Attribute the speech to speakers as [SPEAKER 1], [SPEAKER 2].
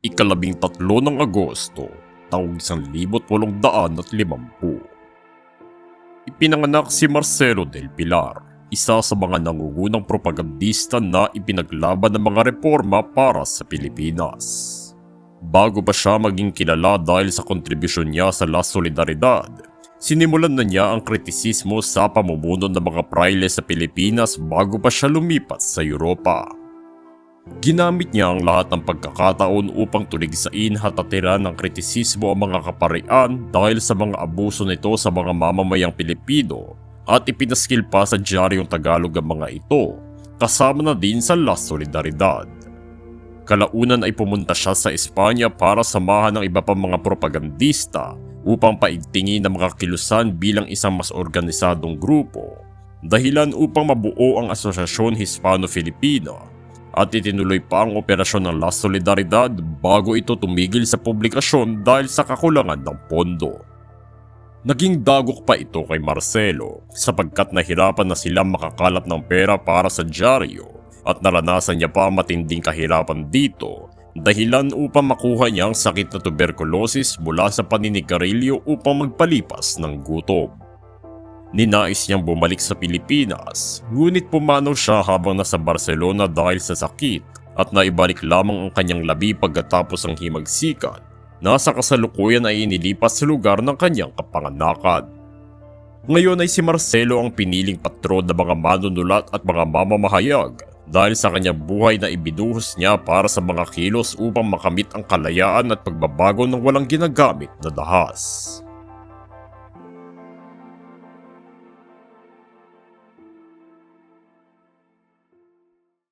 [SPEAKER 1] Ikalabing-tatlo ng Agosto, taong 1850. Ipinanganak si Marcelo del Pilar, isa sa mga nangungunang propagandista na ipinaglaban ng mga reforma para sa Pilipinas. Bago pa siya maging kilala dahil sa kontribusyon niya sa La Solidaridad, sinimulan na niya ang kritisismo sa pamumuno ng mga praile sa Pilipinas bago pa siya lumipat sa Europa. Ginamit niya ang lahat ng pagkakataon upang tuligsain at atiran ng kritisismo ang mga kaparian dahil sa mga abuso nito sa mga mamamayang Pilipino at ipinaskil pa sa Diaryong Tagalog ang mga ito, kasama na din sa La Solidaridad. Kalaunan ay pumunta siya sa Espanya para samahan ng iba pang mga propagandista upang paigtingin ang mga kilusan bilang isang mas organisadong grupo, dahilan upang mabuo ang Asosyasyon Hispano-Filipina. At itinuloy pa ang operasyon ng La Solidaridad bago ito tumigil sa publikasyon dahil sa kakulangan ng pondo. Naging dagok pa ito kay Marcelo sapagkat nahirapan na silang makakalat ng pera para sa dyaryo at naranasan niya pa ang matinding kahirapan dito dahilan upang makuha niya ang sakit na tuberculosis mula sa paninigarilyo upang magpalipas ng gutom. Ninais niyang bumalik sa Pilipinas, ngunit pumanaw siya habang nasa Barcelona dahil sa sakit at naibalik lamang ang kanyang labi pagkatapos ang himagsikan na sa kasalukuyan ay inilipas sa lugar ng kanyang kapanganakan. Ngayon ay si Marcelo ang piniling patron ng mga manunulat at mga mamamahayag dahil sa kanyang buhay na ibinuhos niya para sa mga kilos upang makamit ang kalayaan at pagbabago ng walang ginagamit na dahas.